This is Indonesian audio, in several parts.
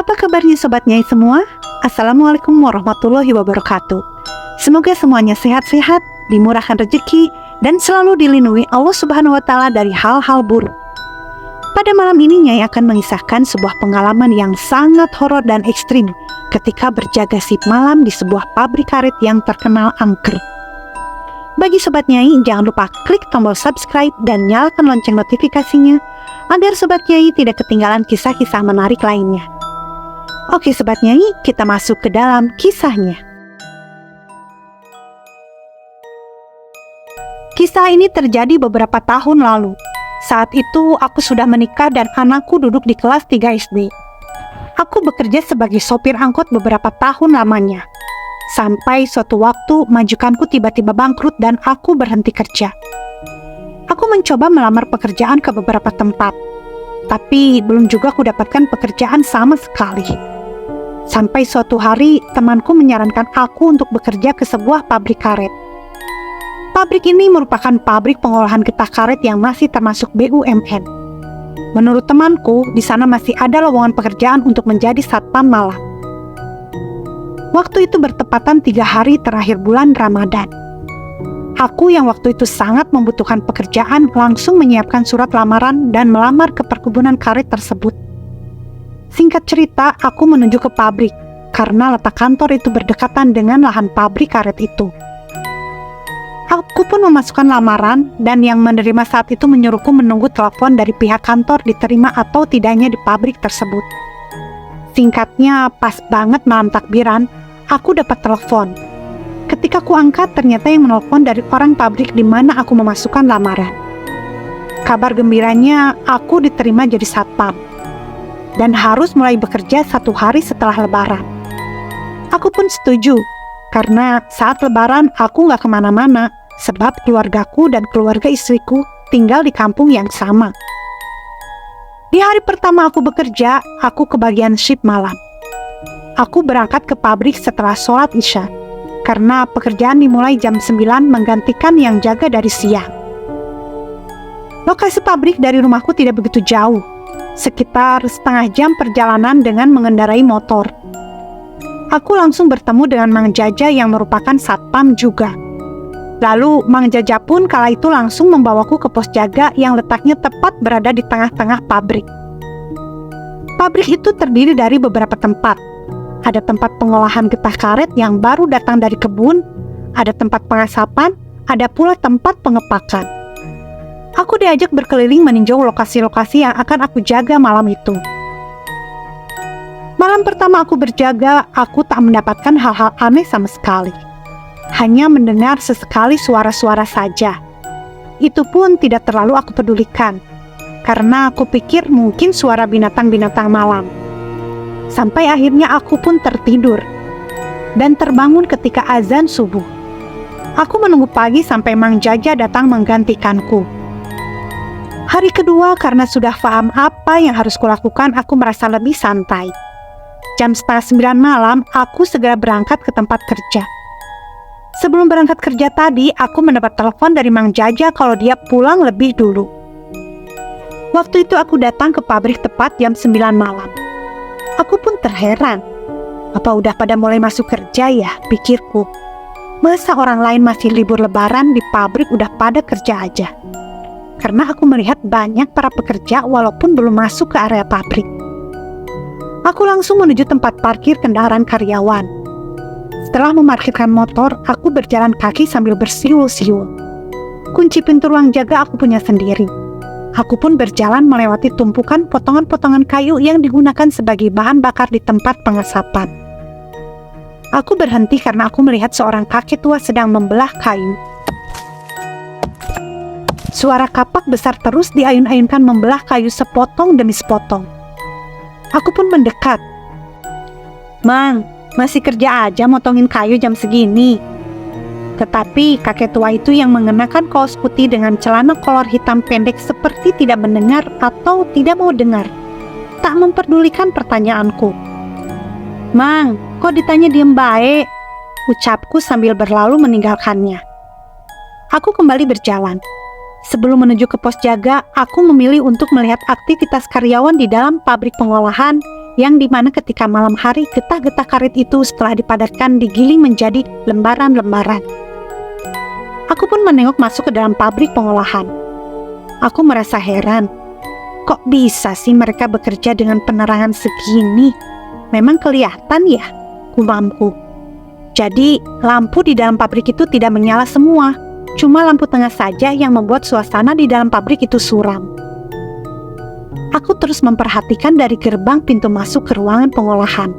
Apa kabarnya Sobat Nyai semua? Assalamualaikum warahmatullahi wabarakatuh. Semoga semuanya sehat-sehat, dimurahkan rezeki, dan selalu dilindungi Allah Subhanahu wa Ta'ala dari hal-hal buruk. Pada malam ini Nyai akan mengisahkan sebuah pengalaman yang sangat horor dan ekstrim ketika berjaga sip malam di sebuah pabrik karet yang terkenal angker. Bagi Sobat Nyai, jangan lupa klik tombol subscribe dan nyalakan lonceng notifikasinya agar Sobat Nyai tidak ketinggalan kisah-kisah menarik lainnya. Oke Sobat Nyai, kita masuk ke dalam kisahnya. Kisah ini terjadi beberapa tahun lalu. Saat itu aku sudah menikah dan anakku duduk di kelas 3 SD. Aku bekerja sebagai sopir angkot beberapa tahun lamanya. Sampai suatu waktu majikanku tiba-tiba bangkrut dan aku berhenti kerja. Aku mencoba melamar pekerjaan ke beberapa tempat, tapi belum juga aku dapatkan pekerjaan sama sekali. Sampai suatu hari temanku menyarankan aku untuk bekerja ke sebuah pabrik karet. Pabrik ini merupakan pabrik pengolahan getah karet yang masih termasuk BUMN. Menurut temanku, di sana masih ada lowongan pekerjaan untuk menjadi satpam malam. Waktu itu bertepatan 3 hari terakhir bulan Ramadan. Aku yang waktu itu sangat membutuhkan pekerjaan langsung menyiapkan surat lamaran dan melamar ke perkebunan karet tersebut. Singkat cerita, aku menuju ke pabrik karena letak kantor itu berdekatan dengan lahan pabrik karet itu. Aku pun memasukkan lamaran dan yang menerima saat itu menyuruhku menunggu telepon dari pihak kantor diterima atau tidaknya di pabrik tersebut. Singkatnya, pas banget malam takbiran, aku dapat telepon. Ketika aku angkat, ternyata yang menelpon dari orang pabrik di mana aku memasukkan lamaran. Kabar gembiranya, aku diterima jadi satpam dan harus mulai bekerja 1 hari setelah lebaran. Aku pun setuju, karena saat lebaran aku gak kemana-mana, sebab keluargaku dan keluarga istriku tinggal di kampung yang sama. Di hari pertama aku bekerja, aku kebagian shift malam. Aku berangkat ke pabrik setelah sholat Isya, karena pekerjaan dimulai jam 9 menggantikan yang jaga dari siang. Lokasi pabrik dari rumahku tidak begitu jauh, sekitar setengah jam perjalanan dengan mengendarai motor. Aku langsung bertemu dengan Mang Jaja yang merupakan satpam juga. Lalu Mang Jaja pun kala itu langsung membawaku ke pos jaga yang letaknya tepat berada di tengah-tengah pabrik. Pabrik itu terdiri dari beberapa tempat. Ada tempat pengolahan getah karet yang baru datang dari kebun, ada tempat pengasapan, ada pula tempat pengepakan. Aku diajak berkeliling meninjau lokasi-lokasi yang akan aku jaga malam itu. Malam pertama aku berjaga, aku tak mendapatkan hal-hal aneh sama sekali. Hanya mendengar sesekali suara-suara saja. Itu pun tidak terlalu aku pedulikan, karena aku pikir mungkin suara binatang-binatang malam. Sampai akhirnya aku pun tertidur dan terbangun ketika azan subuh. Aku menunggu pagi sampai Mang Jaja datang menggantikanku. Hari kedua, karena sudah paham apa yang harus kulakukan, aku merasa lebih santai. Jam 8:30 malam, aku segera berangkat ke tempat kerja. Sebelum berangkat kerja tadi, aku mendapat telepon dari Mang Jaja kalau dia pulang lebih dulu. Waktu itu aku datang ke pabrik tepat jam 9 malam. Aku pun terheran. Apa udah pada mulai masuk kerja ya, pikirku. Masa orang lain masih libur lebaran, di pabrik udah pada kerja aja. Karena aku melihat banyak para pekerja walaupun belum masuk ke area pabrik. Aku langsung menuju tempat parkir kendaraan karyawan. Setelah memarkirkan motor, aku berjalan kaki sambil bersiul-siul. Kunci pintu ruang jaga aku punya sendiri. Aku pun berjalan melewati tumpukan potongan-potongan kayu yang digunakan sebagai bahan bakar di tempat pengasapan. Aku berhenti karena aku melihat seorang kakek tua sedang membelah kayu. Suara kapak besar terus diayun-ayunkan membelah kayu sepotong demi sepotong. Aku pun mendekat. "Mang, masih kerja aja motongin kayu jam segini?" Tetapi kakek tua itu yang mengenakan kaos putih dengan celana kolor hitam pendek seperti tidak mendengar atau tidak mau dengar. Tak memperdulikan pertanyaanku. "Mang, kok ditanya diem baik?" ucapku sambil berlalu meninggalkannya. Aku kembali berjalan. Sebelum menuju ke pos jaga, aku memilih untuk melihat aktivitas karyawan di dalam pabrik pengolahan yang dimana ketika malam hari getah-getah karet itu setelah dipadatkan digiling menjadi lembaran-lembaran. Aku pun menengok masuk ke dalam pabrik pengolahan. Aku merasa heran, kok bisa sih mereka bekerja dengan penerangan segini? Memang kelihatan ya, gumamku. Jadi lampu di dalam pabrik itu tidak menyala semua, cuma lampu tengah saja yang membuat suasana di dalam pabrik itu suram. Aku terus memperhatikan dari gerbang pintu masuk ke ruangan pengolahan.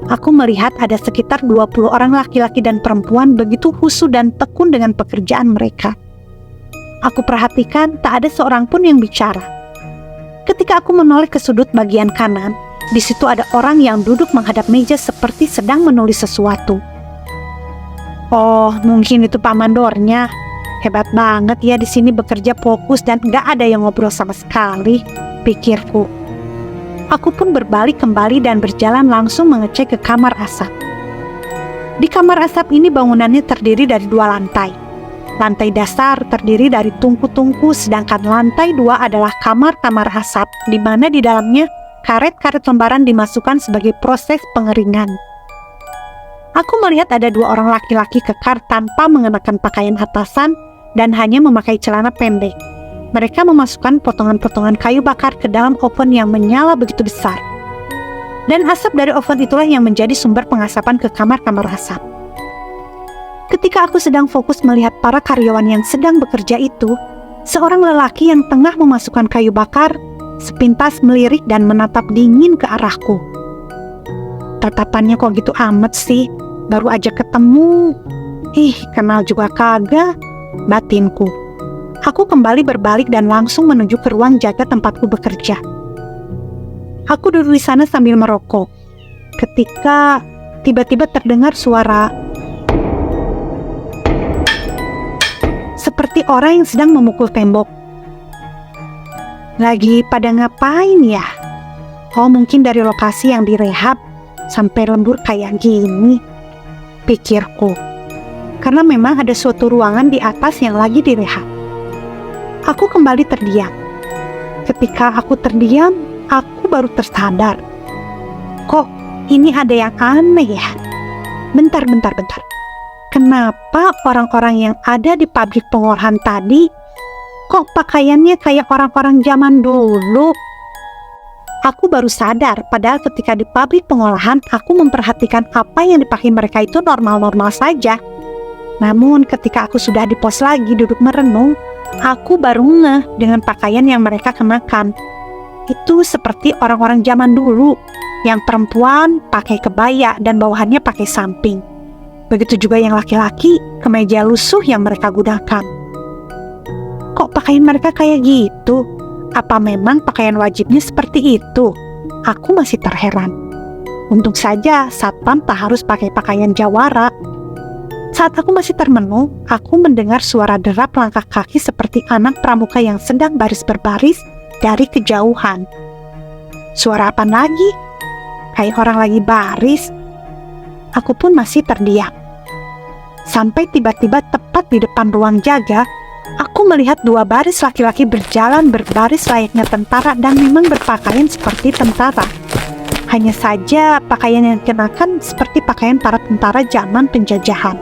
Aku melihat ada sekitar 20 orang laki-laki dan perempuan begitu husu dan tekun dengan pekerjaan mereka. Aku perhatikan tak ada seorang pun yang bicara. Ketika aku menoleh ke sudut bagian kanan, di situ ada orang yang duduk menghadap meja seperti sedang menulis sesuatu. Oh, mungkin itu Pak Mandornya. Hebat banget ya di sini bekerja fokus dan gak ada yang ngobrol sama sekali, pikirku. Aku pun berbalik kembali dan berjalan langsung mengecek ke kamar asap. Di kamar asap ini bangunannya terdiri dari 2 lantai. Lantai dasar terdiri dari tungku-tungku, sedangkan lantai 2 adalah kamar-kamar asap, di mana di dalamnya karet-karet lembaran dimasukkan sebagai proses pengeringan. Aku melihat ada 2 orang laki-laki kekar tanpa mengenakan pakaian atasan dan hanya memakai celana pendek. Mereka memasukkan potongan-potongan kayu bakar ke dalam oven yang menyala begitu besar. Dan asap dari oven itulah yang menjadi sumber pengasapan ke kamar-kamar asap. Ketika aku sedang fokus melihat para karyawan yang sedang bekerja itu, seorang lelaki yang tengah memasukkan kayu bakar sepintas melirik dan menatap dingin ke arahku. Tatapannya kok gitu amat sih, baru aja ketemu. Kenal juga kagak, batinku. Aku kembali berbalik dan langsung menuju ke ruang jaga tempatku bekerja. Aku duduk di sana sambil merokok. Ketika tiba-tiba terdengar suara seperti orang yang sedang memukul tembok. Lagi pada ngapain ya? Oh, mungkin dari lokasi yang direhab sampai lembur kayak gini, pikirku. Karena memang ada suatu ruangan di atas yang lagi direhab. Aku kembali terdiam. Ketika aku terdiam, aku baru tersadar. Kok ini ada yang aneh ya? Bentar. Kenapa orang-orang yang ada di pabrik pengolahan tadi kok pakaiannya kayak orang-orang zaman dulu? Aku baru sadar, padahal ketika di pabrik pengolahan aku memperhatikan apa yang dipakai mereka itu normal-normal saja. Namun ketika aku sudah di pos lagi duduk merenung, aku baru ngeh dengan pakaian yang mereka kenakan. Itu seperti orang-orang zaman dulu, yang perempuan pakai kebaya dan bawahannya pakai samping. Begitu juga yang laki-laki, kemeja lusuh yang mereka gunakan. Kok pakaian mereka kayak gitu? Apa memang pakaian wajibnya seperti itu? Aku masih terheran. Untung saja satpam tak harus pakai pakaian jawara. Saat aku masih termenung, aku mendengar suara derap langkah kaki seperti anak pramuka yang sedang baris berbaris dari kejauhan. Suara apa lagi? Kayak orang lagi baris. Aku pun masih terdiam. Sampai tiba-tiba tepat di depan ruang jaga, aku melihat 2 baris laki-laki berjalan berbaris layaknya tentara dan memang berpakaian seperti tentara. Hanya saja pakaian yang dikenakan seperti pakaian para tentara zaman penjajahan.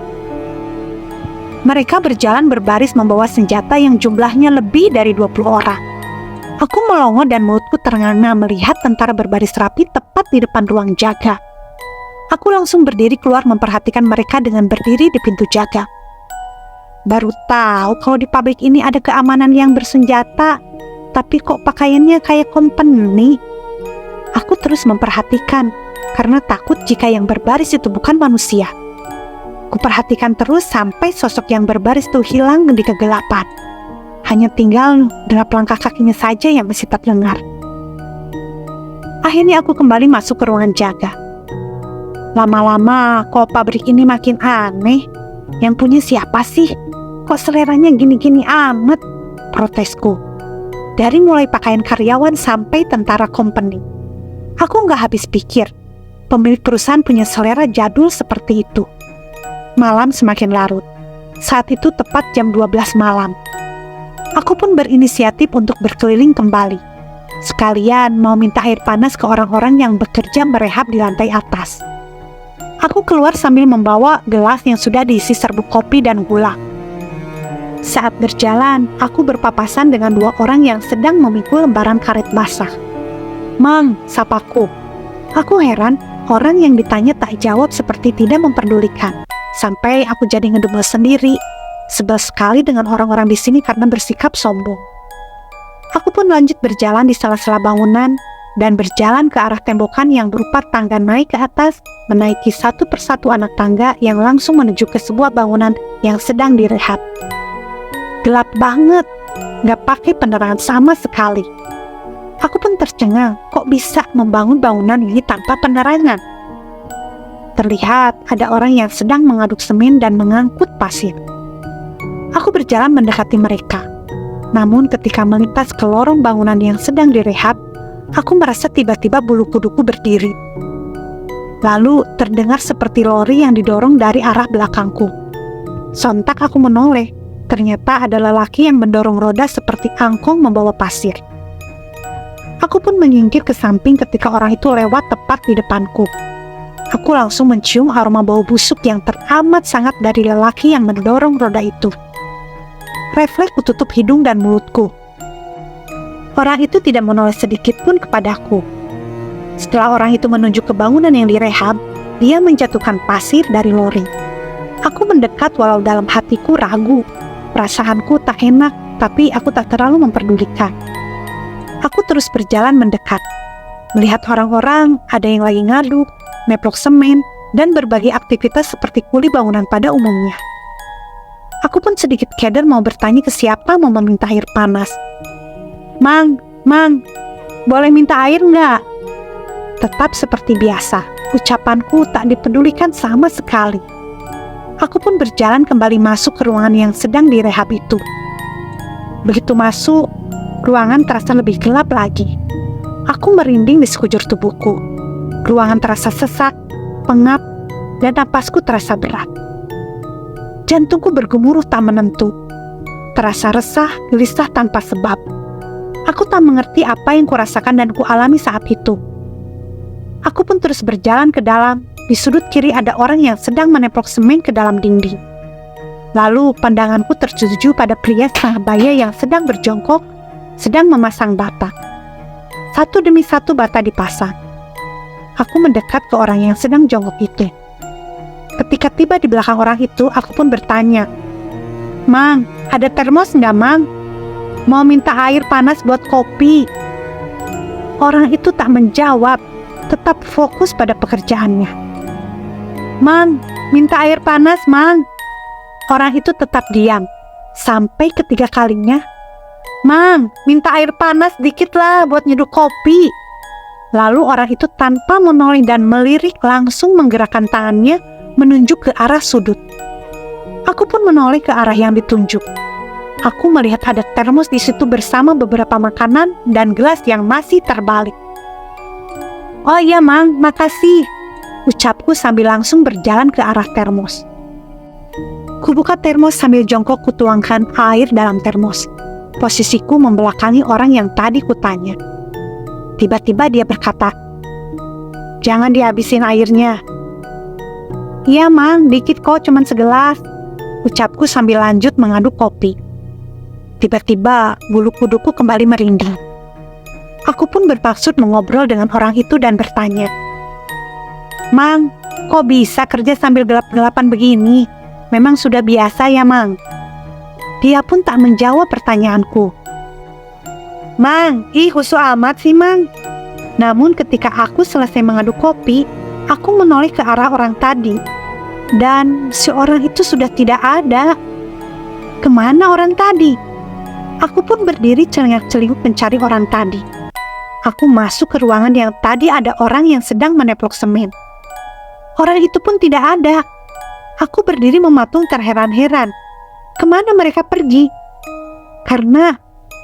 Mereka berjalan berbaris membawa senjata yang jumlahnya lebih dari 20 orang. Aku melongo dan mulutku ternganga melihat tentara berbaris rapi tepat di depan ruang jaga. Aku langsung berdiri keluar memperhatikan mereka dengan berdiri di pintu jaga. Baru tahu kalau di pabrik ini ada keamanan yang bersenjata, tapi kok pakaiannya kayak company. Aku terus memperhatikan, karena takut jika yang berbaris itu bukan manusia. Kuperhatikan terus sampai sosok yang berbaris itu hilang di kegelapan. Hanya tinggal derap langkah kakinya saja yang masih terdengar. Akhirnya aku kembali masuk ke ruangan jaga. Lama-lama kok pabrik ini makin aneh. Yang punya siapa sih? Kok seleranya gini-gini amat? Protesku. Dari mulai pakaian karyawan sampai tentara company. Aku gak habis pikir. Pemilik perusahaan punya selera jadul seperti itu. Malam semakin larut. Saat itu tepat jam 12 malam. Aku pun berinisiatif untuk berkeliling kembali. Sekalian mau minta air panas ke orang-orang yang bekerja merehab di lantai atas. Aku keluar sambil membawa gelas yang sudah diisi serbuk kopi dan gula. Saat berjalan, aku berpapasan dengan 2 orang yang sedang memikul lembaran karet basah. "Mang," sapaku. Aku heran, orang yang ditanya tak jawab seperti tidak memperdulikan. Sampai aku jadi ngedumel sendiri. Sebel sekali dengan orang-orang di sini karena bersikap sombong. Aku pun lanjut berjalan di sela-sela bangunan dan berjalan ke arah tembokan yang berupa tangga naik ke atas, menaiki satu persatu anak tangga yang langsung menuju ke sebuah bangunan yang sedang direhab. Gelap banget, gak pakai penerangan sama sekali. Aku pun tercengang, kok bisa membangun bangunan ini tanpa penerangan? Terlihat ada orang yang sedang mengaduk semen dan mengangkut pasir. Aku berjalan mendekati mereka. Namun ketika melintas ke lorong bangunan yang sedang direhab, aku merasa tiba-tiba bulu kuduku berdiri. Lalu terdengar seperti lori yang didorong dari arah belakangku. Sontak aku menoleh. Ternyata ada lelaki yang mendorong roda seperti angkong membawa pasir. Aku pun menyingkir ke samping ketika orang itu lewat tepat di depanku. Aku langsung mencium aroma bau busuk yang teramat sangat dari lelaki yang mendorong roda itu. Refleks kututup hidung dan mulutku. Orang itu tidak menoleh sedikit pun kepadaku. Setelah orang itu menunjuk ke bangunan yang direhab, dia menjatuhkan pasir dari lori. Aku mendekat walau dalam hatiku ragu. Perasaanku tak enak, tapi aku tak terlalu memperdulikan. Aku terus berjalan mendekat. Melihat orang-orang, ada yang lagi ngaduk, neplok semen, dan berbagai aktivitas seperti kuli bangunan pada umumnya. Aku pun sedikit keder mau bertanya ke siapa mau meminta air panas. Mang, boleh minta air nggak?" Tetap seperti biasa, ucapanku tak dipedulikan sama sekali. Aku pun berjalan kembali masuk ke ruangan yang sedang direhab itu. Begitu masuk, ruangan terasa lebih gelap lagi. Aku merinding di sekujur tubuhku. Ruangan terasa sesak, pengap, dan napasku terasa berat. Jantungku bergemuruh tak menentu. Terasa resah, gelisah tanpa sebab. Aku tak mengerti apa yang kurasakan dan kualami saat itu. Aku pun terus berjalan ke dalam. Di sudut kiri ada orang yang sedang meneplok semen ke dalam dinding. Lalu pandanganku tertuju pada pria setengah baya yang sedang berjongkok, sedang memasang bata. Satu demi satu bata dipasang. Aku mendekat ke orang yang sedang jongkok itu. Ketika tiba di belakang orang itu, aku pun bertanya, "Mang, ada termos nggak, Mang? Mau minta air panas buat kopi." Orang itu tak menjawab, tetap fokus pada pekerjaannya. "Mang, minta air panas, Mang." Orang itu tetap diam, sampai ketiga kalinya, "Mang, minta air panas dikit lah buat nyeduh kopi." Lalu orang itu tanpa menoleh dan melirik langsung menggerakkan tangannya menunjuk ke arah sudut. Aku pun menoleh ke arah yang ditunjuk. Aku melihat ada termos di situ bersama beberapa makanan dan gelas yang masih terbalik. "Oh iya, Mang, makasih," ucapku sambil langsung berjalan ke arah termos. Kubuka termos sambil jongkok kutuangkan air dalam termos. Posisiku membelakangi orang yang tadi kutanya. Tiba-tiba dia berkata, "Jangan dihabisin airnya." "Iya, Mang, dikit kok, cuman segelas," ucapku sambil lanjut mengaduk kopi. Tiba-tiba bulu kuduku kembali merinding. Aku pun bermaksud mengobrol dengan orang itu dan bertanya, "Mang, kok bisa kerja sambil gelap-gelapan begini? Memang sudah biasa ya, Mang?" Dia pun tak menjawab pertanyaanku. "Mang, khusus amat sih, Mang." Namun ketika aku selesai mengaduk kopi, aku menoleh ke arah orang tadi. Dan si orang itu sudah tidak ada. Kemana orang tadi? Aku pun berdiri celingak-celinguk mencari orang tadi. Aku masuk ke ruangan yang tadi ada orang yang sedang meneplok semen. Orang itu pun tidak ada. Aku berdiri mematung terheran-heran. Kemana mereka pergi? Karena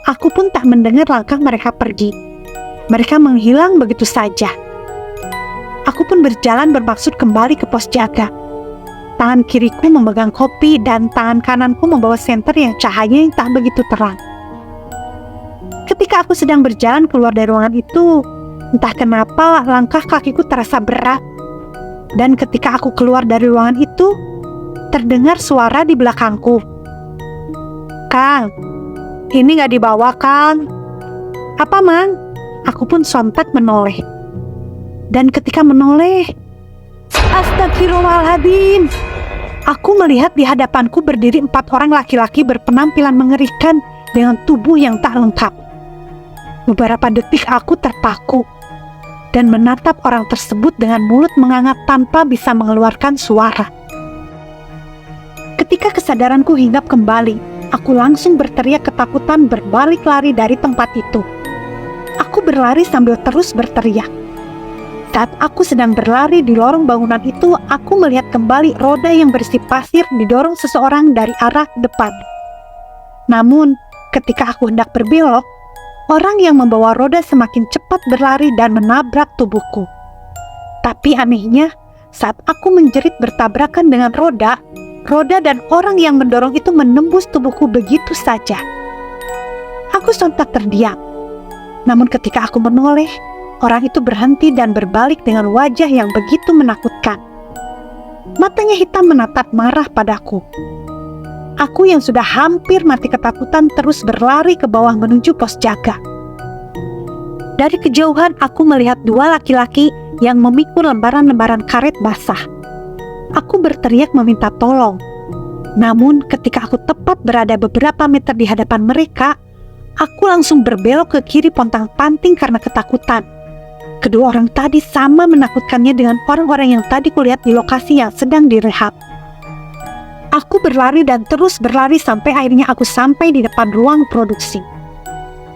aku pun tak mendengar langkah mereka pergi. Mereka menghilang begitu saja. Aku pun berjalan bermaksud kembali ke pos jaga. Tangan kiriku memegang kopi dan tangan kananku membawa senter yang cahayanya tak begitu terang. Ketika aku sedang berjalan keluar dari ruangan itu, entah kenapa langkah kakiku terasa berat. Dan ketika aku keluar dari ruangan itu, terdengar suara di belakangku. "Kang, ini gak dibawa, Kang." "Apa, Mang?" Aku pun sontak menoleh. Dan ketika menoleh, astagfirullahaladzim, aku melihat di hadapanku berdiri 4 orang laki-laki berpenampilan mengerikan dengan tubuh yang tak lengkap. Beberapa detik aku terpaku dan menatap orang tersebut dengan mulut menganga tanpa bisa mengeluarkan suara. Ketika kesadaranku hinggap kembali, aku langsung berteriak ketakutan berbalik lari dari tempat itu. Aku berlari sambil terus berteriak. Saat aku sedang berlari di lorong bangunan itu, aku melihat kembali roda yang berisi pasir didorong seseorang dari arah depan. Namun, ketika aku hendak berbelok, orang yang membawa roda semakin cepat berlari dan menabrak tubuhku. Tapi anehnya, saat aku menjerit bertabrakan dengan roda dan orang yang mendorong itu menembus tubuhku begitu saja. Aku sontak terdiam. Namun ketika aku menoleh, orang itu berhenti dan berbalik dengan wajah yang begitu menakutkan. Matanya hitam menatap marah padaku. Aku yang sudah hampir mati ketakutan terus berlari ke bawah menuju pos jaga. Dari kejauhan aku melihat 2 laki-laki yang memikul lembaran-lembaran karet basah. Aku berteriak meminta tolong. Namun ketika aku tepat berada beberapa meter di hadapan mereka, aku langsung berbelok ke kiri pontang-panting karena ketakutan. Kedua orang tadi sama menakutkannya dengan orang-orang yang tadi kulihat di lokasi yang sedang direhab. Aku berlari dan terus berlari sampai akhirnya aku sampai di depan ruang produksi.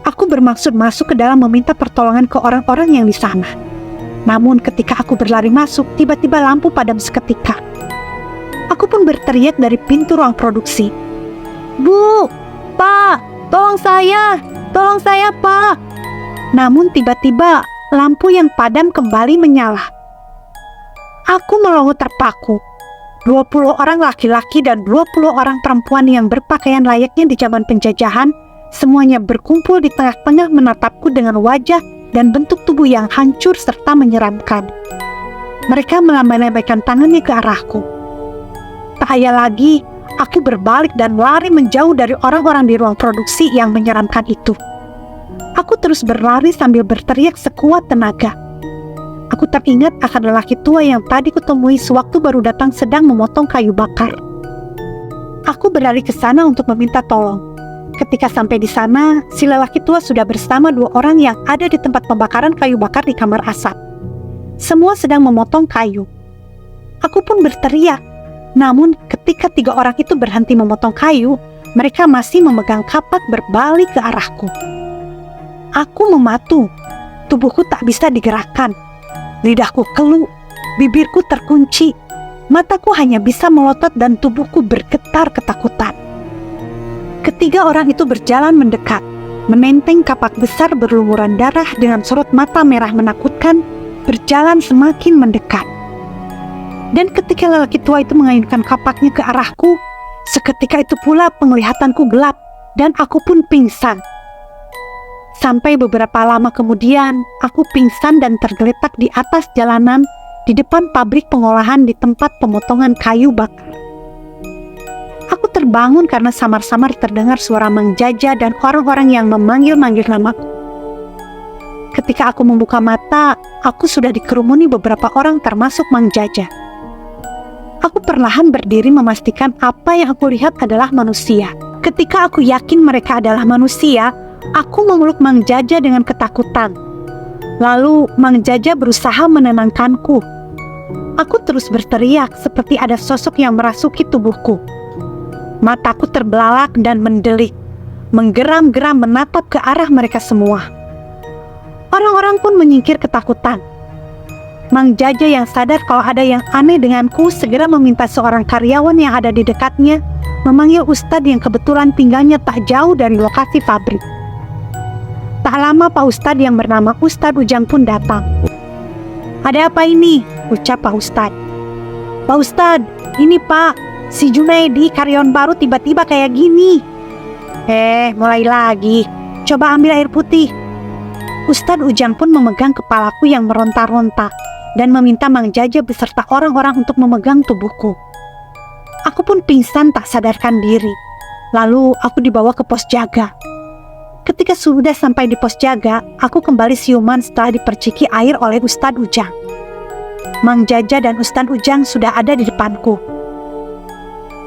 Aku bermaksud masuk ke dalam meminta pertolongan ke orang-orang yang di sana. Namun ketika aku berlari masuk, tiba-tiba lampu padam seketika. Aku pun berteriak dari pintu ruang produksi. "Bu, Pak, tolong saya, Pak." Namun tiba-tiba lampu yang padam kembali menyala. Aku melongo terpaku. 20 orang laki-laki dan 20 orang perempuan yang berpakaian layaknya di zaman penjajahan, semuanya berkumpul di tengah-tengah menatapku dengan wajah dan bentuk tubuh yang hancur serta menyeramkan. Mereka melambai-lambaikan tangannya ke arahku. Tak ayal lagi, aku berbalik dan lari menjauh dari orang-orang di ruang produksi yang menyeramkan itu. Aku terus berlari sambil berteriak sekuat tenaga. Aku teringat akan lelaki tua yang tadi kutemui sewaktu baru datang sedang memotong kayu bakar. Aku berlari ke sana untuk meminta tolong. Ketika sampai di sana, si lelaki tua sudah bersama 2 orang yang ada di tempat pembakaran kayu bakar di kamar asap. Semua sedang memotong kayu. Aku pun berteriak. Namun ketika 3 orang itu berhenti memotong kayu, mereka masih memegang kapak berbalik ke arahku. Aku mematu. Tubuhku tak bisa digerakkan. Lidahku keluh, bibirku terkunci, mataku hanya bisa melotot dan tubuhku bergetar ketakutan. Ketiga orang itu berjalan mendekat, menenteng kapak besar berlumuran darah dengan sorot mata merah menakutkan, berjalan semakin mendekat. Dan ketika lelaki tua itu mengayunkan kapaknya ke arahku, seketika itu pula penglihatanku gelap dan aku pun pingsan. Sampai beberapa lama kemudian, aku pingsan dan tergeletak di atas jalanan di depan pabrik pengolahan di tempat pemotongan kayu bakar. Aku terbangun karena samar-samar terdengar suara Mang Jaja dan orang-orang yang memanggil-manggil namaku. Ketika aku membuka mata, aku sudah dikerumuni beberapa orang termasuk Mang Jaja. Aku perlahan berdiri memastikan apa yang aku lihat adalah manusia. Ketika aku yakin mereka adalah manusia, aku memeluk Mang Jaja dengan ketakutan. Lalu Mang Jaja berusaha menenangkanku. Aku terus berteriak seperti ada sosok yang merasuki tubuhku. Mataku terbelalak dan mendelik, menggeram-geram menatap ke arah mereka semua. Orang-orang pun menyingkir ketakutan. Mang Jaja yang sadar kalau ada yang aneh denganku segera meminta seorang karyawan yang ada di dekatnya memanggil Ustadz yang kebetulan tinggalnya tak jauh dari lokasi pabrik. Tak lama Pak Ustadz yang bernama Ustadz Ujang pun datang. "Ada apa ini?" ucap Pak Ustadz. "Pak Ustadz, ini Pak, si Junaidi karyawan baru tiba-tiba kayak gini." Mulai lagi. coba ambil air putih." Ustadz Ujang pun memegang kepalaku yang meronta-ronta dan meminta Mang Jaja beserta orang-orang untuk memegang tubuhku. Aku pun pingsan tak sadarkan diri. Lalu aku dibawa ke pos jaga. Ketika sudah sampai di pos jaga, aku kembali siuman setelah diperciki air oleh Ustadz Ujang. Mang Jaja dan Ustadz Ujang sudah ada di depanku.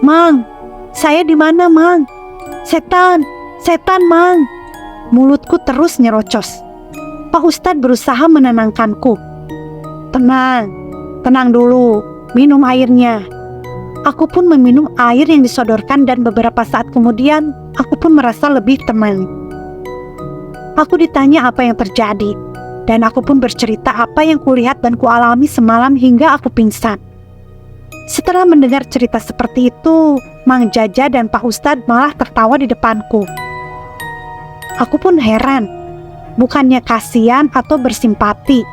"Mang, saya di mana, Mang? Setan, setan, Mang!" Mulutku terus nyerocos. Pak Ustadz berusaha menenangkanku. "Tenang, tenang dulu, minum airnya." Aku pun meminum air yang disodorkan dan beberapa saat kemudian aku pun merasa lebih tenang. Aku ditanya apa yang terjadi dan aku pun bercerita apa yang kulihat dan kualami semalam hingga aku pingsan. Setelah mendengar cerita seperti itu, Mang Jaja dan Pak Ustadz malah tertawa di depanku. Aku pun heran, bukannya kasihan atau bersimpati,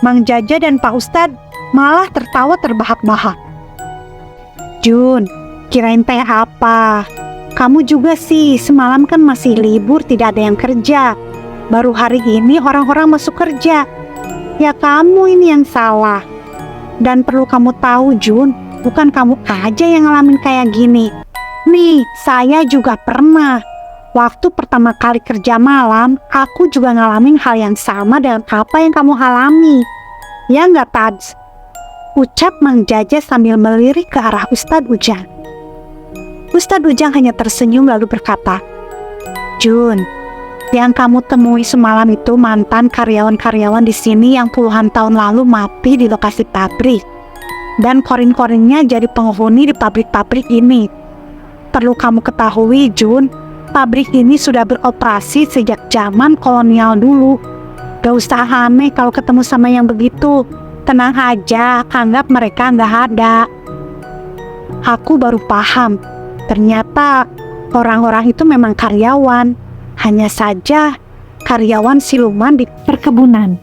Mang Jaja dan Pak Ustadz malah tertawa terbahak-bahak. "Jun, kirain teh apa? Kamu juga sih, semalam kan masih libur, tidak ada yang kerja. Baru hari ini orang-orang masuk kerja. Ya kamu ini yang salah. Dan perlu kamu tahu, Jun, bukan kamu aja yang ngalamin kayak gini. Nih, saya juga pernah. Waktu pertama kali kerja malam, aku juga ngalamin hal yang sama dengan apa yang kamu alami. Ya nggak, Taj?" Ucap Mang Jaja sambil melirik ke arah Ustadz Ujang. Ustadz Ujang hanya tersenyum lalu berkata, "Jun, yang kamu temui semalam itu mantan karyawan-karyawan di sini yang puluhan tahun lalu mati di lokasi pabrik. Dan korin-korinnya jadi penghuni di pabrik-pabrik ini. Perlu kamu ketahui, Jun, pabrik ini sudah beroperasi sejak zaman kolonial dulu. Gak usah aneh kalau ketemu sama yang begitu. Tenang aja, anggap mereka nggak ada." Aku baru paham, ternyata orang-orang itu memang karyawan. Hanya saja karyawan siluman di perkebunan.